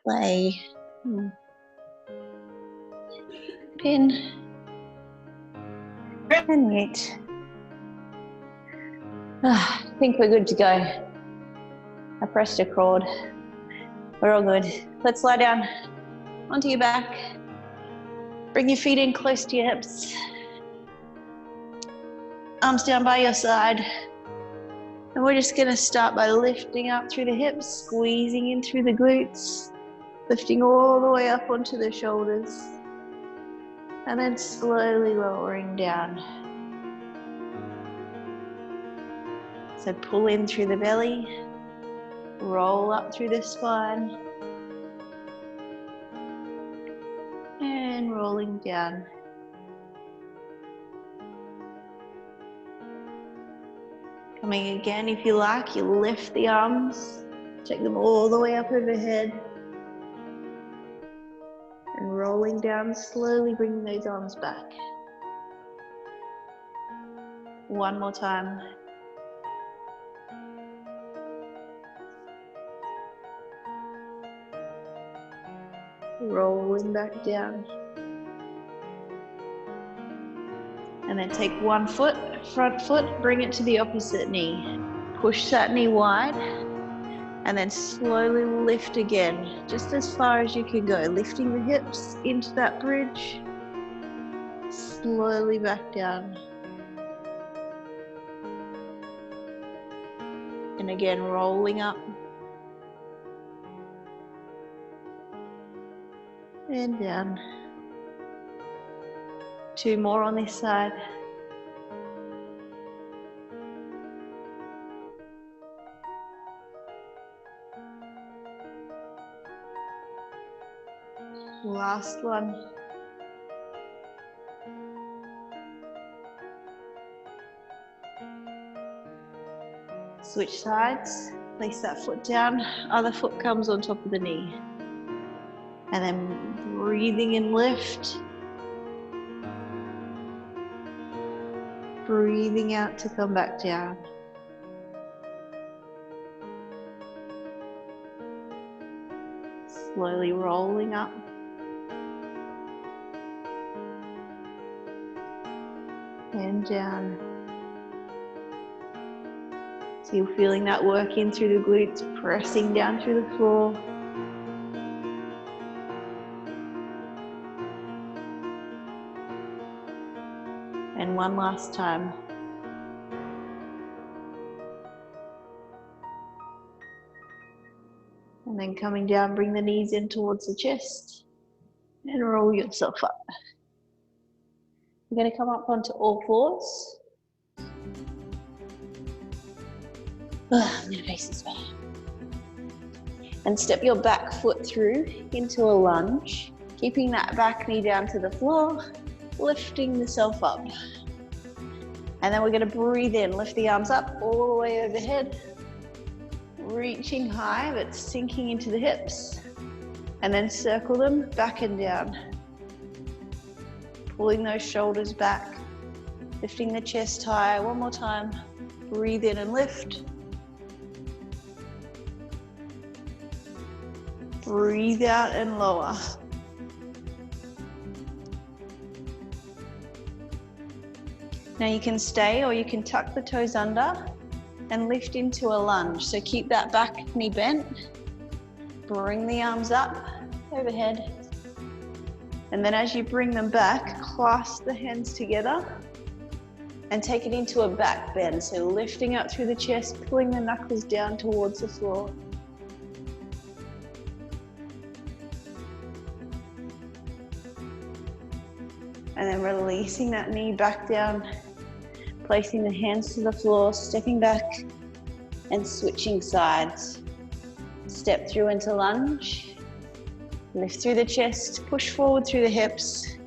play. Pin and mute. I think we're good to go. I pressed record. We're all good. Let's lie down onto your back. Bring your feet in close to your hips. Arms down by your side. And we're just going to start by lifting up through the hips, squeezing in through the glutes, lifting all the way up onto the shoulders, and then slowly lowering down. So pull in through the belly, roll up through the spine, and rolling down. Coming again, if you like, you lift the arms, take them all the way up overhead, and rolling down, slowly bringing those arms back. One more time. Rolling back down. And then take one foot, front foot, bring it to the opposite knee. Push that knee wide, and then slowly lift again, just as far as you can go, lifting the hips into that bridge, slowly back down. And again, rolling up. And down. Two more on this side. Last one. Switch sides. Place that foot down. Other foot comes on top of the knee. And then breathing in, lift. Breathing out to come back down. Slowly rolling up. And down. So you're feeling that work in through the glutes, pressing down through the floor. And one last time. And then coming down, bring the knees in towards the chest and roll yourself up. You're going to come up onto all fours. I'm going to face this way. And step your back foot through into a lunge, keeping that back knee down to the floor, lifting yourself up. And then we're going to breathe in, lift the arms up all the way overhead, reaching high but sinking into the hips, and then circle them back and down. Pulling those shoulders back, lifting the chest high. One more time. Breathe in and lift. Breathe out and lower. Now you can stay or you can tuck the toes under and lift into a lunge. So keep that back knee bent. Bring the arms up overhead. And then as you bring them back, clasp the hands together and take it into a back bend. So lifting up through the chest, pulling the knuckles down towards the floor. And then releasing that knee back down, placing the hands to the floor, stepping back and switching sides. Step through into lunge. Lift through the chest, push forward through the hips.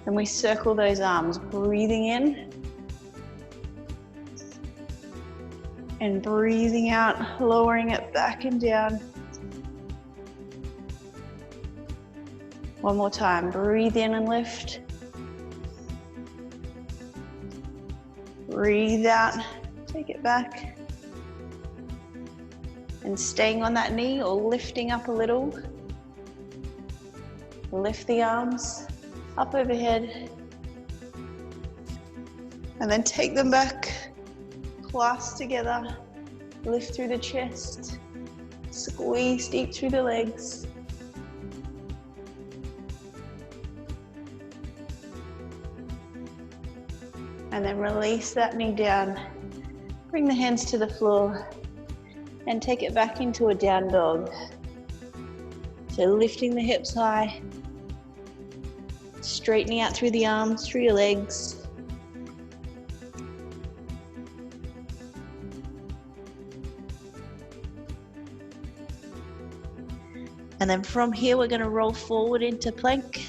And we circle those arms, breathing in and breathing out, lowering it back and down. One more time, breathe in and lift. Breathe out, take it back. And staying on that knee or lifting up a little. Lift the arms up overhead. And then take them back, clasp together, lift through the chest, squeeze deep through the legs. And then release that knee down. Bring the hands to the floor and take it back into a down dog. So lifting the hips high, straightening out through the arms, through your legs. And then from here, we're going to roll forward into plank.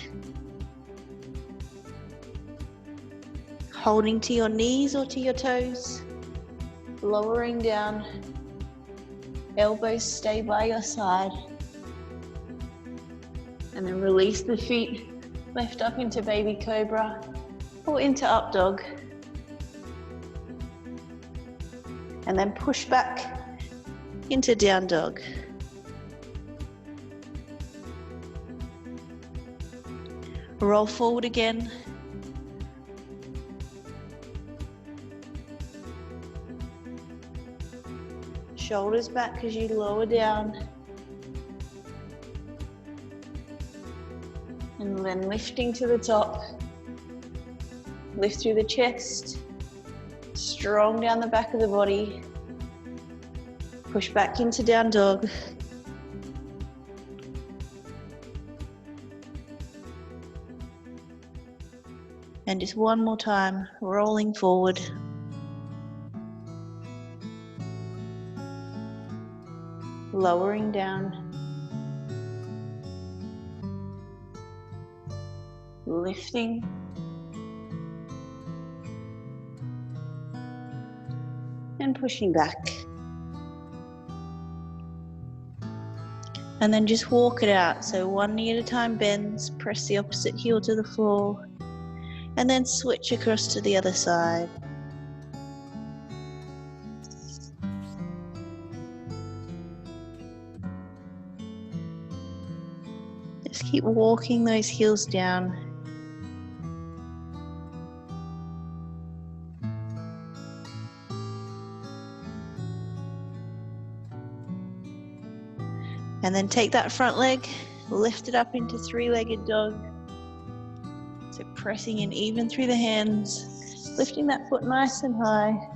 Holding to your knees or to your toes. Lowering down. Elbows stay by your side. And then release the feet. Lift up into baby cobra or into up dog. And then push back into down dog. Roll forward again. Shoulders back as you lower down. And then lifting to the top. Lift through the chest. Strong down the back of the body. Push back into down dog. And just one more time, rolling forward. Lowering down. Lifting. And pushing back. And then just walk it out. So one knee at a time bends, press the opposite heel to the floor, and then switch across to the other side. Just keep walking those heels down. And then take that front leg, lift it up into three-legged dog. So pressing in even through the hands, lifting that foot nice and high.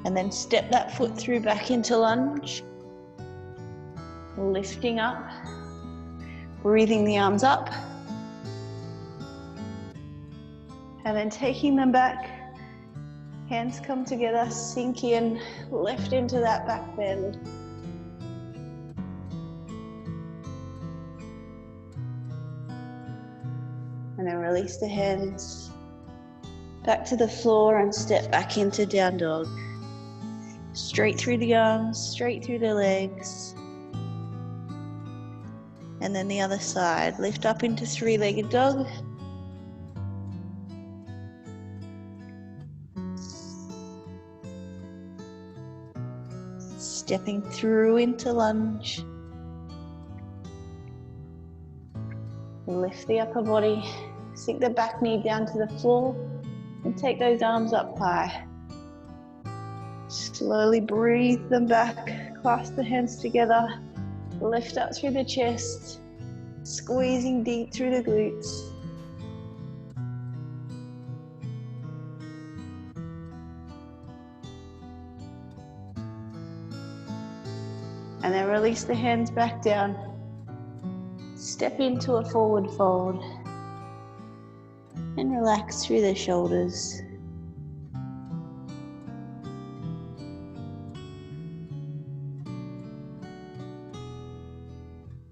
And then step that foot through back into lunge. Lifting up, breathing the arms up. And then taking them back. Hands come together, sink in, lift into that back bend. And then release the hands back to the floor and step back into down dog. Straight through the arms, straight through the legs. And then the other side, lift up into three-legged dog. Stepping through into lunge. Lift the upper body, sink the back knee down to the floor and take those arms up high. Slowly breathe them back, clasp the hands together, lift up through the chest, squeezing deep through the glutes. And then release the hands back down. Step into a forward fold. And relax through the shoulders.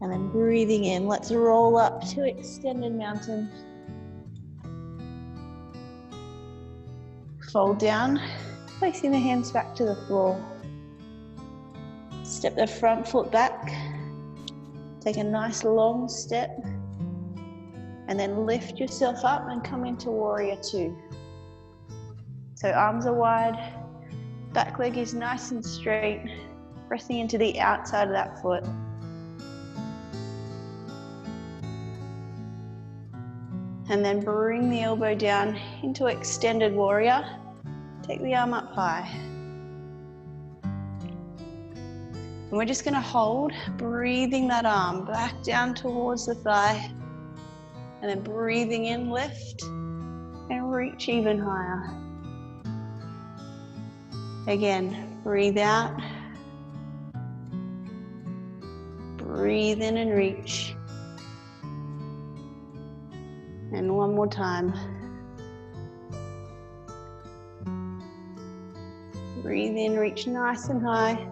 And then breathing in, let's roll up to extended mountain. Fold down, placing the hands back to the floor. Step the front foot back. Take a nice long step. And then lift yourself up and come into warrior two. So arms are wide, Back leg is nice and straight, pressing into the outside of that foot. And then bring the elbow down into extended warrior. Take the arm up high. And we're just gonna hold, breathing that arm back down towards the thigh. And then breathing in, lift, and reach even higher. Again, breathe out. Breathe in and reach. And one more time. Breathe in, reach nice and high.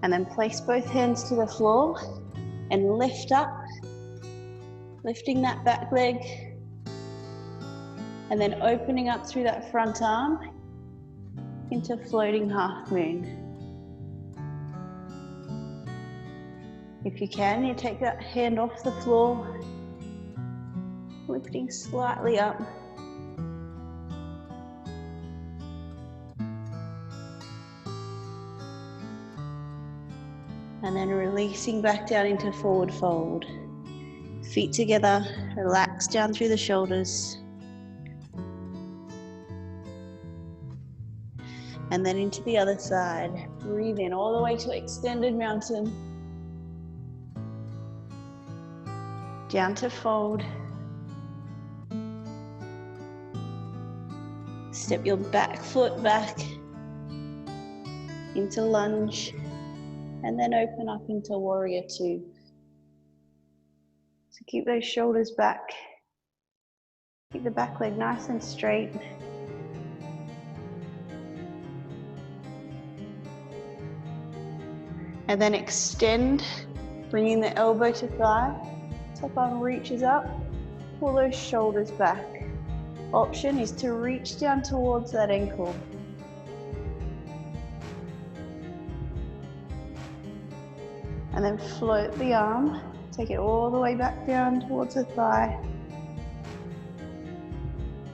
And then place both hands to the floor and lift up, lifting that back leg. And then opening up through that front arm into floating half moon. If you can, you take that hand off the floor, lifting slightly up. And then releasing back down into forward fold. Feet together, relax down through the shoulders. And then into the other side. Breathe in all the way to extended mountain. Down to fold. Step your back foot back into lunge. And then open up into warrior two. So keep those shoulders back. Keep the back leg nice and straight. And then extend, bringing the elbow to thigh. Top arm reaches up. Pull those shoulders back. Option is to reach down towards that ankle. And then float the arm, take it all the way back down towards the thigh.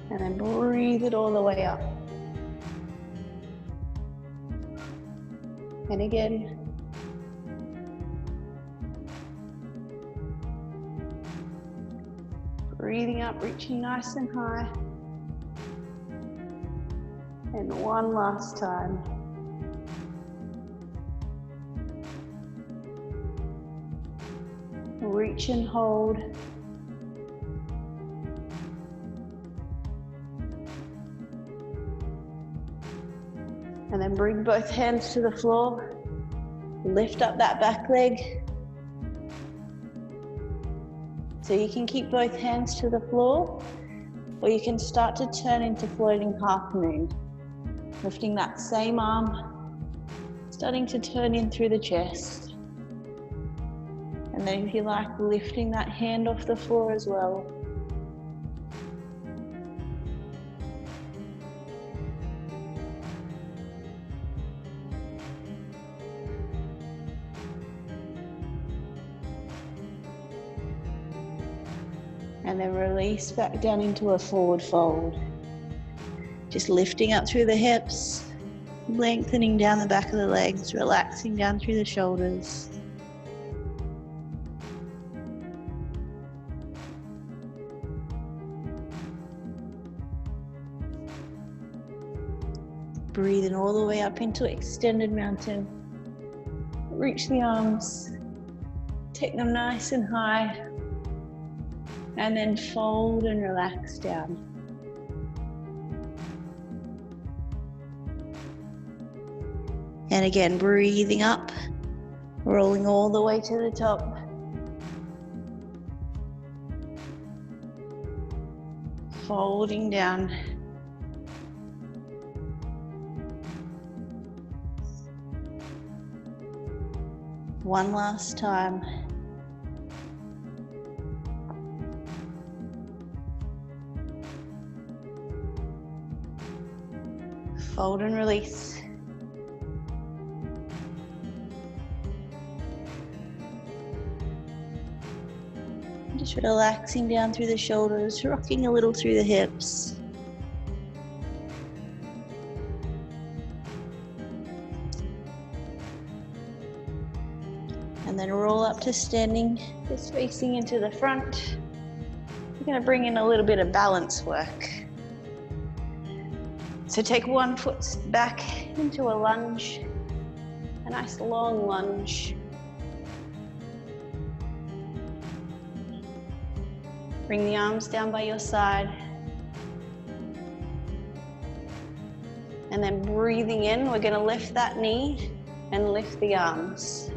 And then breathe it all the way up. And again. Breathing up, reaching nice and high. And one last time. Reach and hold. And then bring both hands to the floor. Lift up that back leg. So you can keep both hands to the floor, or you can start to turn into floating half moon. Lifting that same arm, starting to turn in through the chest. And then if you like, lifting that hand off the floor as well. And then release back down into a forward fold. Just lifting up through the hips, lengthening down the back of the legs, relaxing down through the shoulders. Breathing all the way up into extended mountain. Reach the arms, take them nice and high, and then fold and relax down. And again, breathing up, rolling all the way to the top. Folding down. One last time. Fold and release. Just relaxing down through the shoulders, rocking a little through the hips. And then roll up to standing, just facing into the front. We're going to bring in a little bit of balance work. So take one foot back into a lunge, a nice long lunge. Bring the arms down by your side. And then breathing in, we're going to lift that knee and lift the arms.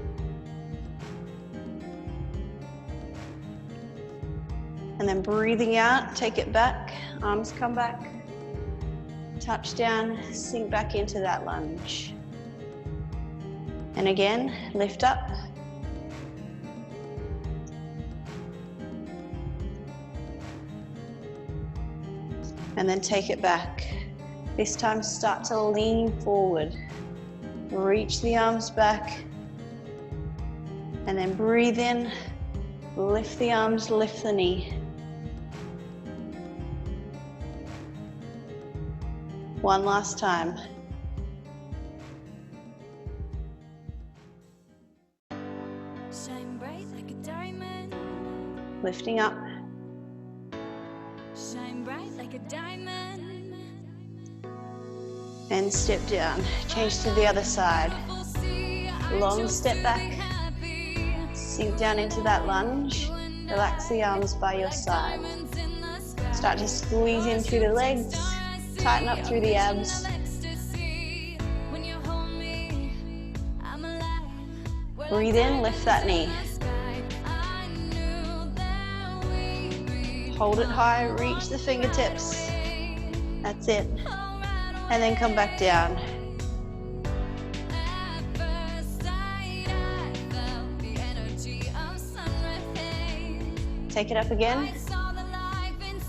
And then breathing out, take it back, arms come back, touch down, sink back into that lunge. And again, lift up. And then take it back. This time start to lean forward. Reach the arms back. And then breathe in, lift the arms, lift the knee. One last time. Shine bright like a diamond. Lifting up. Shine bright like a diamond. And step down. Change to the other side. Long step back. Sink down into that lunge. Relax the arms by your side. Start to squeeze in through the legs. Tighten up through the abs. Breathe in, lift that knee. Hold it high, reach the fingertips. That's it. And then come back down. Take it up again.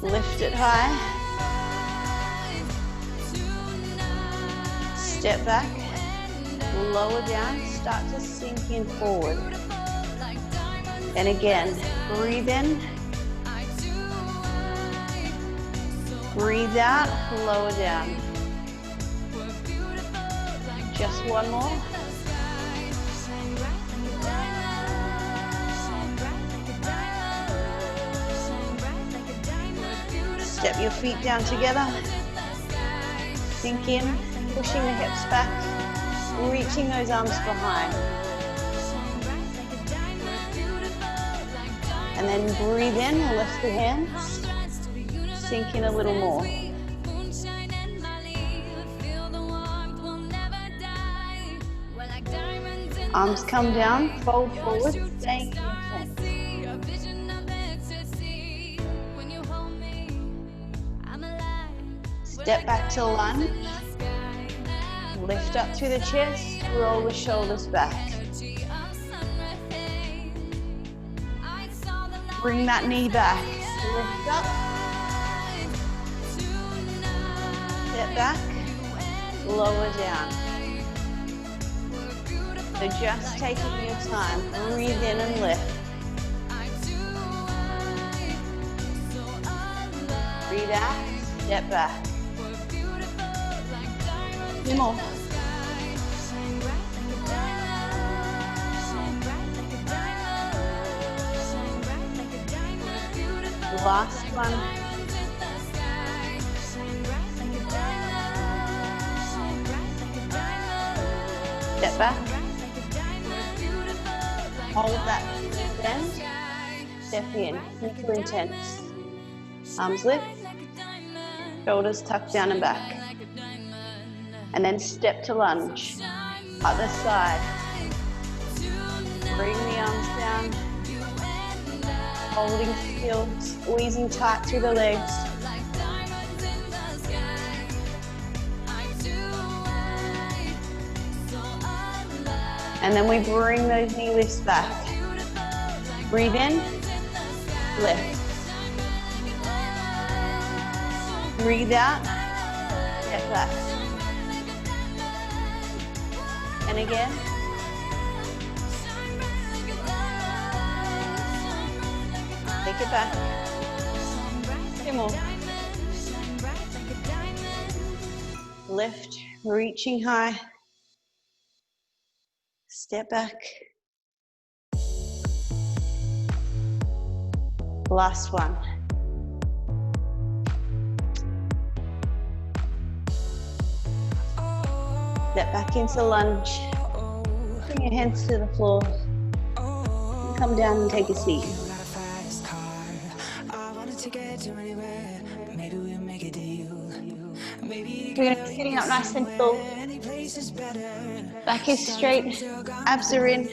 Lift it high. Step back, lower down, start to sink in forward. And again, breathe in. Breathe out, lower down. Just one more. Step your feet down together. Sink in. Pushing the hips back, reaching those arms behind. And then breathe in, lift the hands, sink in a little more. Arms come down, fold forward, staying in tense. Step back to lunge. Lift up through the chest, roll the shoulders back. Bring that knee back. Lift up. Step back. Lower down. So just taking your time. Breathe in and lift. Breathe out. Step back. Two more. Last one. Step back. Hold that bend. Step in. Super intense. Arms lift. Shoulders tucked down and back. And then step to lunge. Other side. Bring the arms down. Holding still, squeezing tight through the legs. And then we bring those knee lifts back. Breathe in, lift. Breathe out, step back. And again. Take Take it back. Two more. Lift, reaching high. Step back. Last one. Step back into lunge. Bring your hands to the floor. Come down and take a seat. We're going to be sitting up nice and tall. Back is straight, abs are in.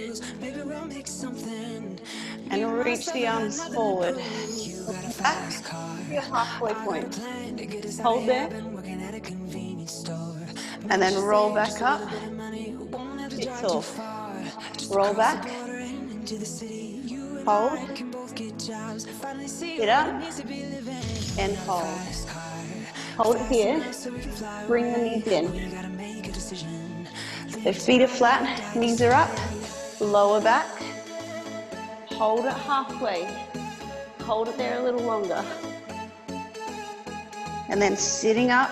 And reach the arms forward. Back to your halfway point. Hold there. And then roll back up. Sit tall. Roll back. Hold. Sit up. And hold. Hold it here. Bring the knees in. The feet are flat, knees are up. Lower back. Hold it halfway. Hold it there a little longer. And then sitting up.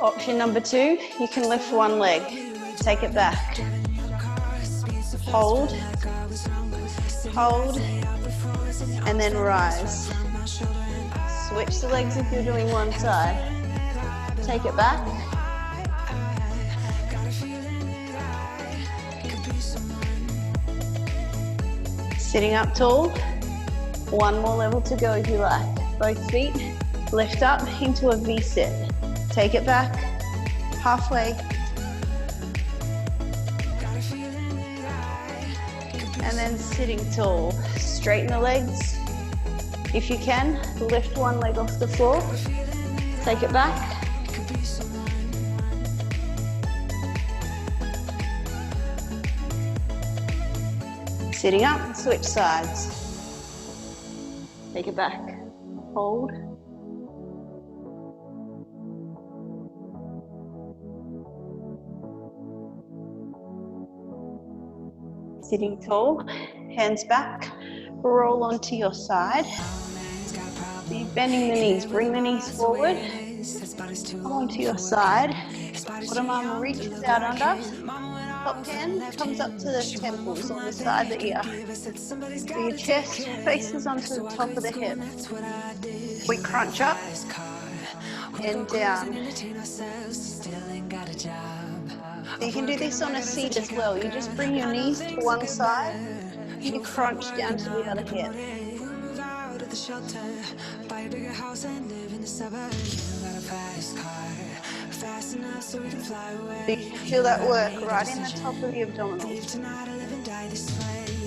Option number 2, you can lift one leg. Take it back. Hold. Hold. And then rise. Switch the legs if you're doing one side. Take it back. Sitting up tall. One more level to go if you like. Both feet lift up into a V-sit. Take it back. Halfway. And then sitting tall. Straighten the legs. If you can, lift one leg off the floor. Take it back. Sitting up, switch sides. Take it back. Hold. Sitting tall, hands back, roll onto your side. So you're bending the knees, bring the knees forward, come onto your side. Bottom arm reaches out under, top hand comes up to the temples on the side of the ear. So your chest faces onto the top of the hip. We crunch up and down. So you can do this on a seat as well. You just bring your knees to one side, you crunch down to the other hip. So you can feel that work right in the top of the abdominals. And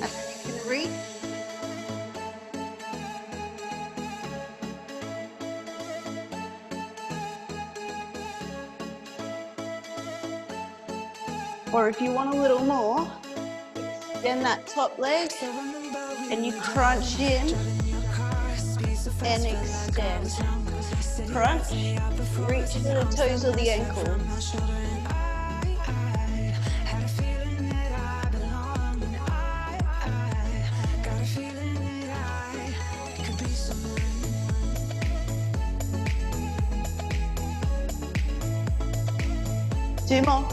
then you can reach. Or if you want a little more, extend that top leg and you crunch in and extend. Crunch, reach to the toes or the ankles. Two more.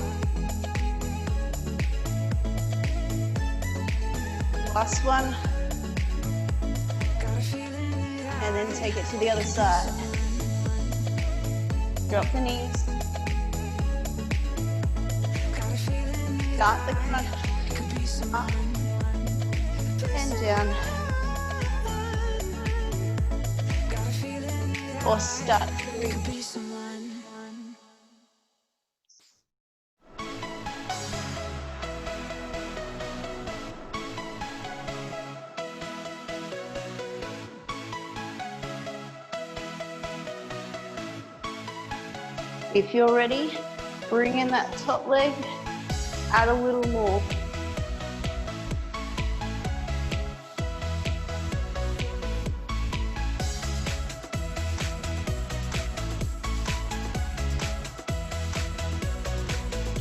Last one. And then take it to the other side. Drop the knees. Start the crunch. Up and down. Or start to reach. If you're ready, bring in that top leg, add a little more.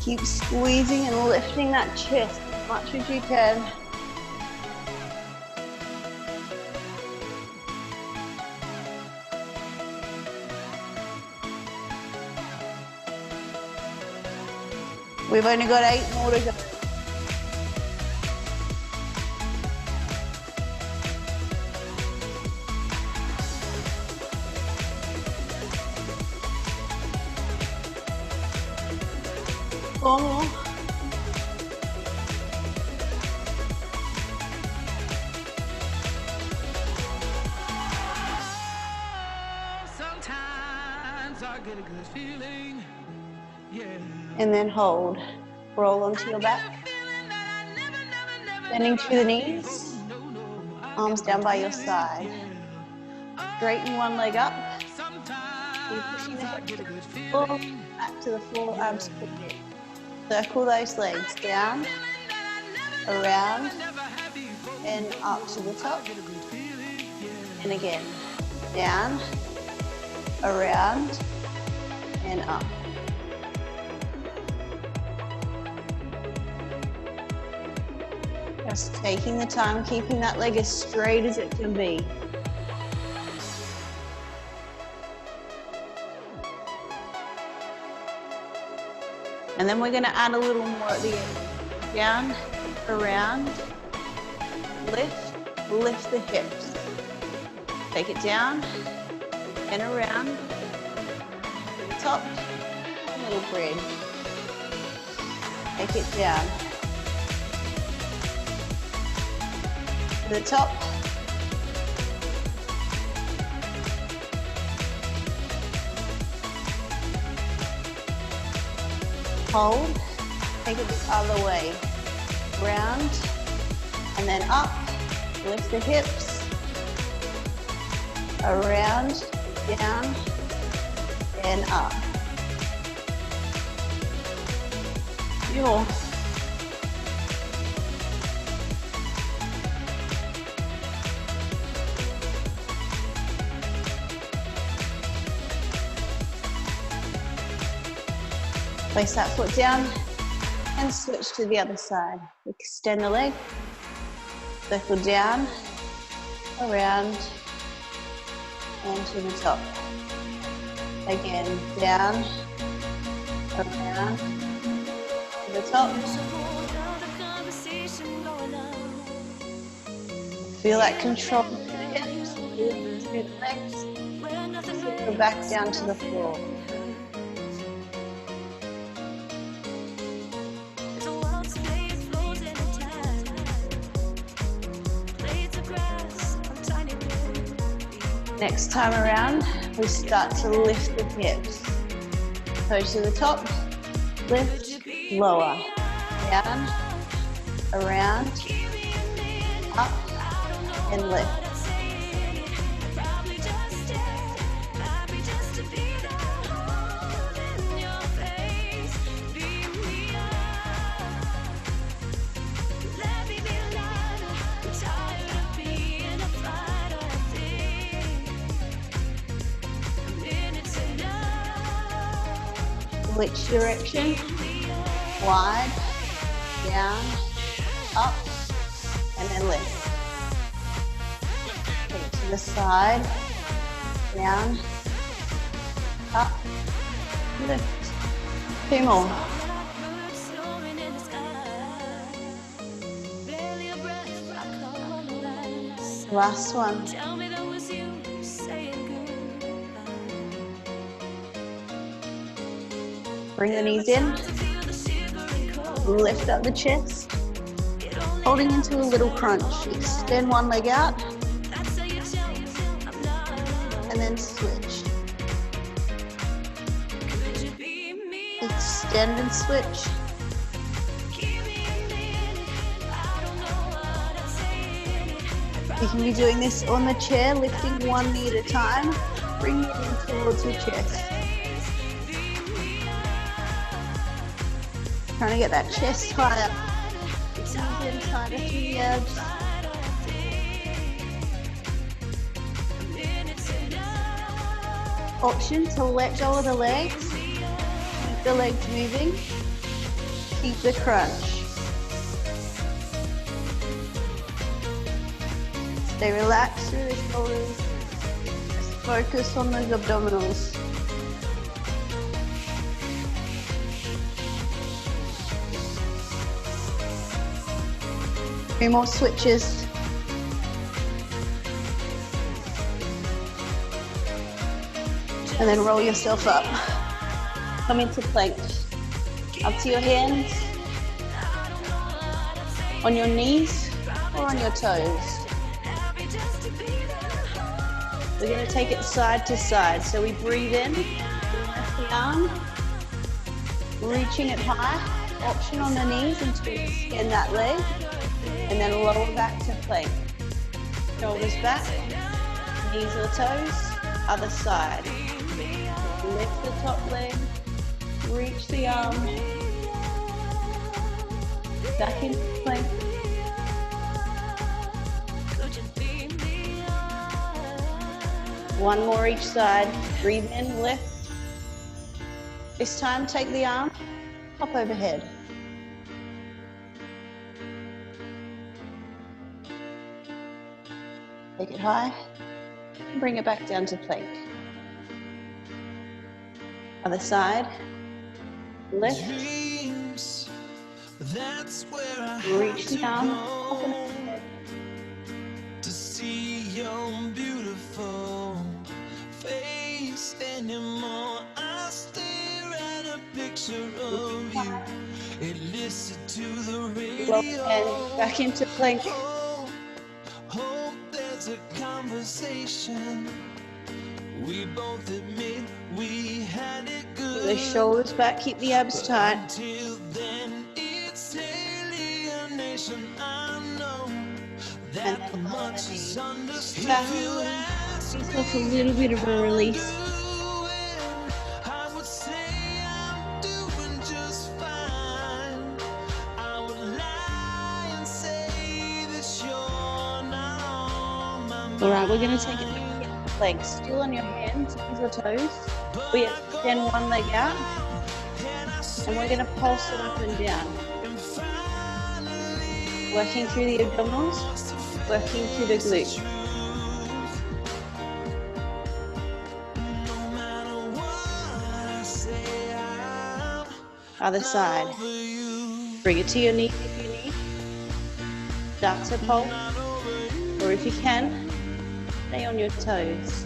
Keep squeezing and lifting that chest as much as you can. We've only got 8 more to go. Four more. Sometimes I get a good feeling, yeah. And then hold. Roll onto your back. Bending through the knees. Arms down by your side. Straighten one leg up. Keep pushing the hips to the floor, back to the floor, arms quickly. Circle those legs down, around, and up to the top. And again, down, around, and up. Just taking the time, keeping that leg as straight as it can be. And then we're going to add a little more at the end. Down, around, lift the hips. Take it down and around, to the top, a little bridge. Take it down, to the top, hold, take it the other way, round, and then up, lift the hips, around, down, and up. Beautiful. Place that foot down and switch to the other side. Extend the leg, circle down, around, and to the top. Again, down, around, to the top. Feel that control through the hips, through the legs. Go back down to the floor. Next time around, we start to lift the hips. Toe to the top, lift, lower, down, around, up, and lift. Which direction? Wide, down, up, and then lift. Take it to the side, down, up, lift. 2 more. Last one. Bring the knees in, lift up the chest, holding into a little crunch. Extend one leg out, and then switch. Extend and switch. You can be doing this on the chair, lifting one knee at a time, bringing it in towards your chest. Trying to get that chest higher. Knees in tighter to the abs. Option to let go of the legs. Keep the legs moving. Keep the crunch. Stay relaxed through the shoulders. Just focus on those abdominals. 3 more switches. And then roll yourself up. Come into plank. Up to your hands, on your knees or on your toes. We're going to take it side to side. So we breathe in, lift the arm, reaching it high, option on the knees until you extend that leg, and then lower back to plank. Shoulders back, knees or toes, other side. Lift the top leg, reach the arm, back into plank. One more each side. Breathe in, lift. This time, take the arm, hop overhead. Take it high, and bring it back down to plank. Other side, lift. Reach the arm, hop overhead. To see your beautiful face anymore. I stare at a picture of you. It listen to the radio. And back into plank. Hope there's a conversation. We both admit we had it good. The shoulders back, keep the abs tight. Until then, it's alienation. I know that much is understood. Yourself a little bit of a release. I would say I'm doing just fine. I would lie and say that you're not on my mind. All right, we're going to take it back into plank. Still on your hands, knees or toes. We extend one leg out, and we're going to pulse it up and down. Working through the abdominals, working through the glutes. Other side. Bring it to your knee if you need. Start to pulse, or if you can, stay on your toes.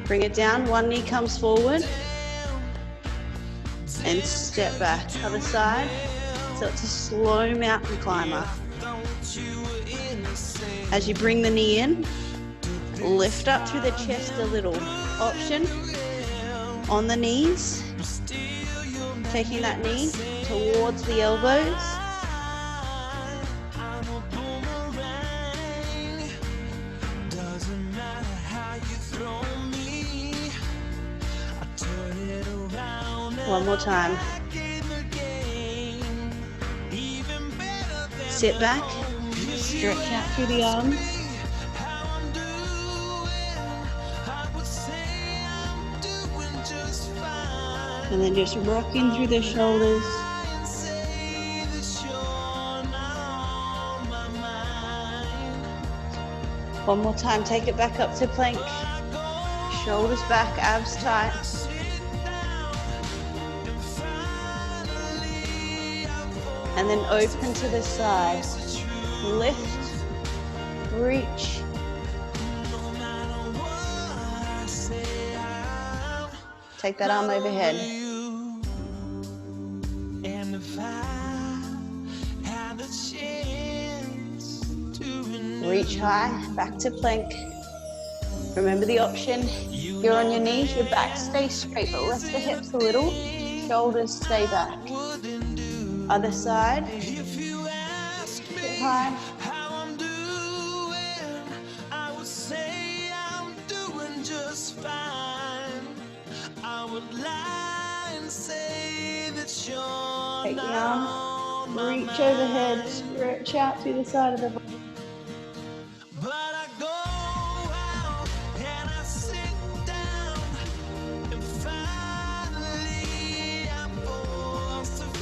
Bring it down, one knee comes forward and step back. Other side, so it's a slow mountain climber. As you bring the knee in, lift up through the chest a little. Option on the knees, taking that knee towards the elbows. One more time. Sit back, stretch out through the arms. And then just rocking through the shoulders. One more time, take it back up to plank. Shoulders back, abs tight. And then open to the side. Lift, reach. Take that arm overhead. Reach high, back to plank. Remember the option. You're on your knees, your back stays straight, but lift the hips a little. Shoulders stay back. Other side. Sit high. Take the arm, reach overhead, stretch out through the side of the body.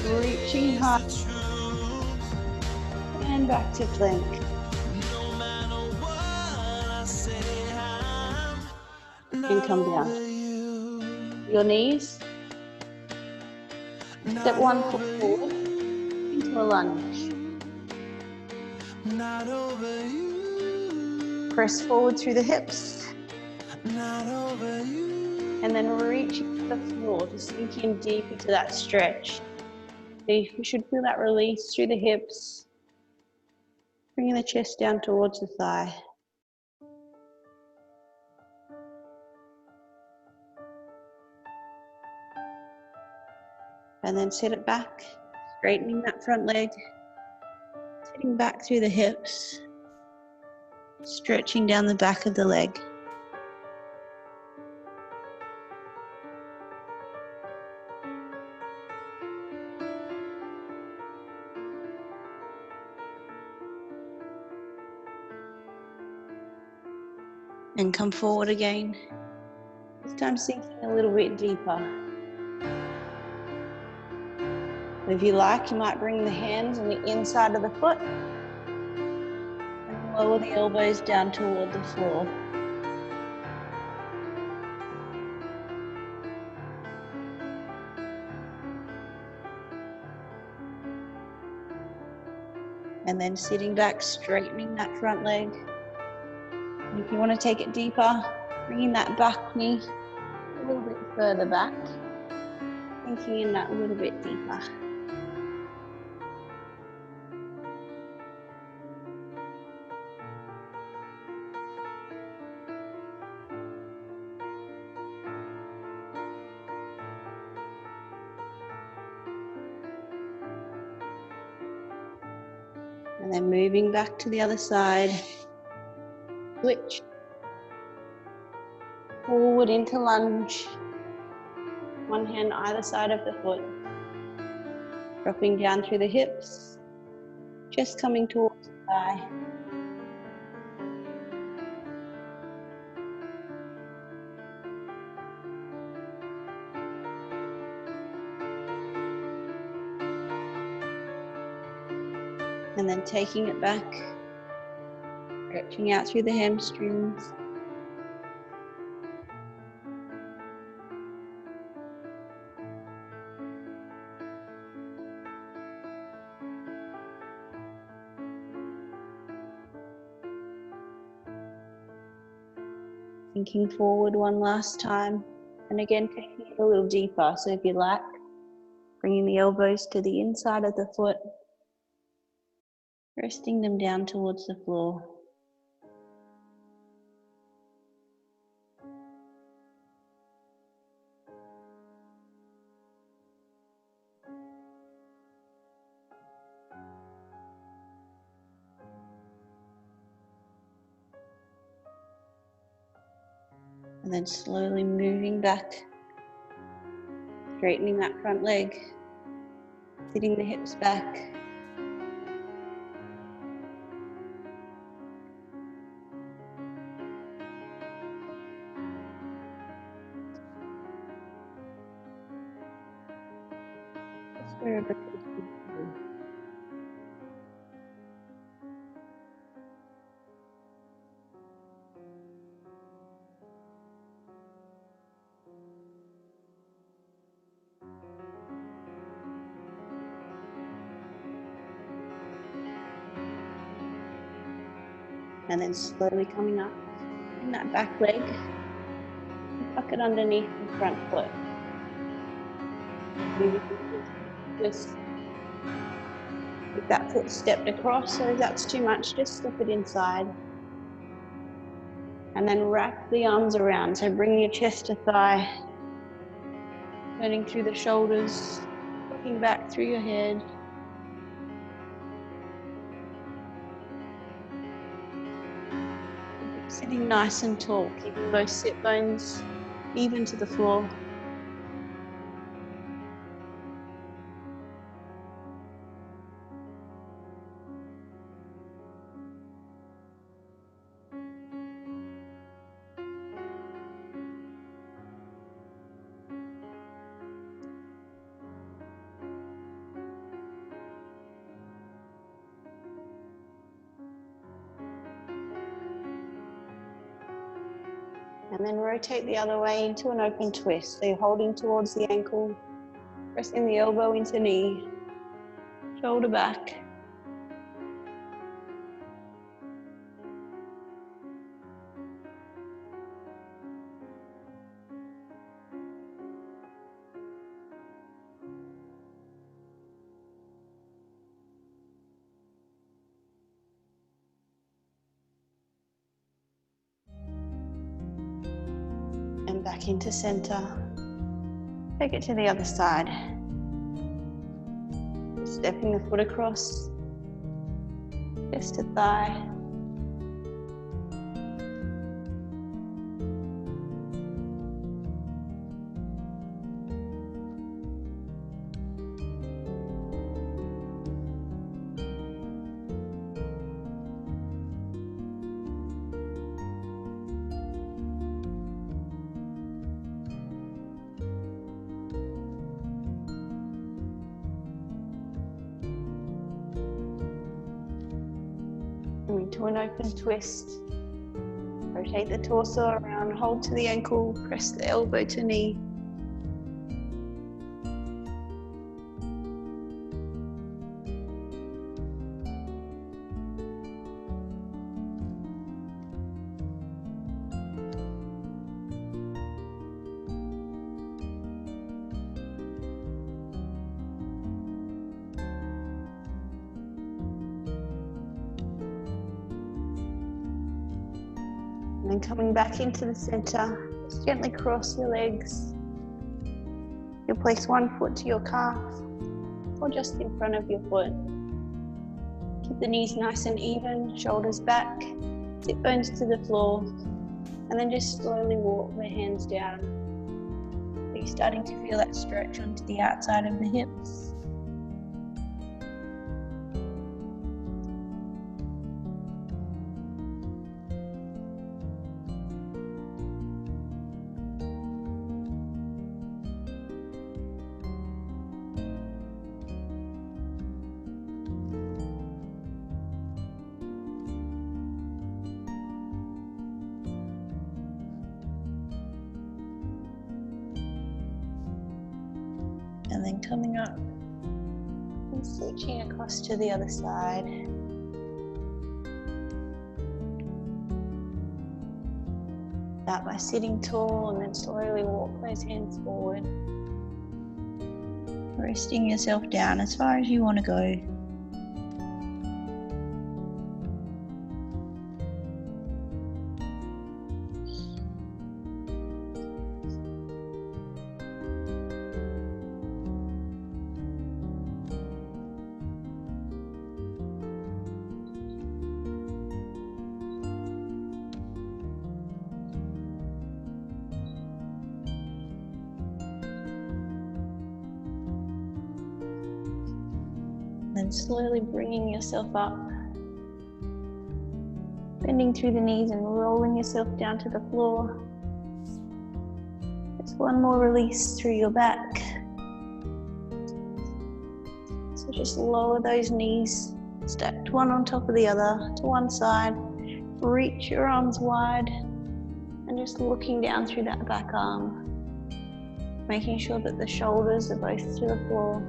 Reaching high and back to plank. and come down. Your knees. Step 1 foot forward into a lunge. Not over you. Press forward through the hips Not over you. and then reach into the floor to sink in deep into that stretch. So you should feel that release through the hips, bringing the chest down towards the thigh. And then set it back, straightening that front leg, sitting back through the hips, stretching down the back of the leg. And come forward again. This time sinking a little bit deeper. If you like, you might bring the hands on the inside of the foot and lower the elbows down toward the floor. And then sitting back, straightening that front leg. And if you want to take it deeper, bringing that back knee a little bit further back, sinking in that a little bit deeper. And then moving back to the other side, switch. Forward into lunge. One hand either side of the foot. Dropping down through the hips, chest coming towards the thigh. And then taking it back, stretching out through the hamstrings. Sinking forward one last time. And again, taking it a little deeper. So if you like, bringing the elbows to the inside of the foot, resting them down towards the floor. And then slowly moving back, straightening that front leg, sitting the hips back. Just wherever feels comfortable. And then slowly coming up in that back leg, tuck it underneath the front foot. Maybe just keep that foot stepped across, so if that's too much, just slip it inside. And then wrap the arms around, so bring your chest to thigh, turning through the shoulders, looking back through your head. Sitting nice and tall, keeping both sit bones even to the floor. And then rotate the other way into an open twist. So you're holding towards the ankle, pressing the elbow into knee, shoulder back. And back into center. Take it to the other side. Stepping the foot across, chest to thigh. Into an open twist. Rotate the torso around, hold to the ankle, press the elbow to knee. And then coming back into the center, just gently cross your legs. You'll place one foot to your calf or just in front of your foot. Keep the knees nice and even, shoulders back, sit bones to the floor, and then just slowly walk the hands down. Are you starting to feel that stretch onto the outside of the hips? And then coming up and switching across to the other side. Start by sitting tall and then slowly walk those hands forward. Resting yourself down as far as you want to go. Then slowly bringing yourself up, bending through the knees and rolling yourself down to the floor. Just one more release through your back. So just lower those knees, stacked one on top of the other to one side. Reach your arms wide and just looking down through that back arm, making sure that the shoulders are both to the floor.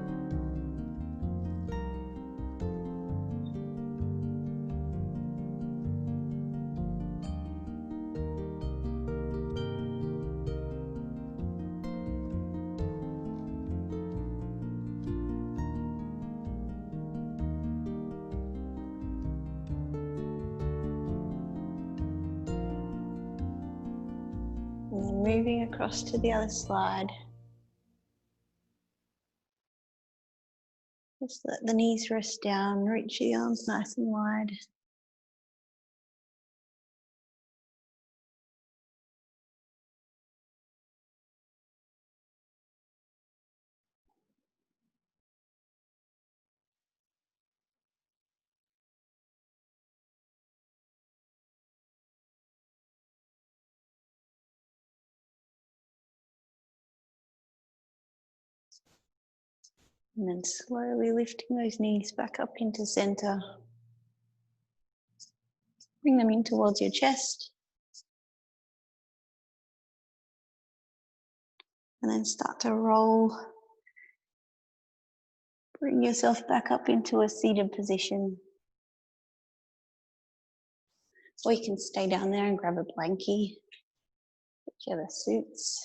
And then moving across to the other side. Just let the knees rest down, reach the arms nice and wide. And then slowly lifting those knees back up into center. Bring them in towards your chest. And then start to roll. Bring yourself back up into a seated position. Or you can stay down there and grab a blankie, whichever suits.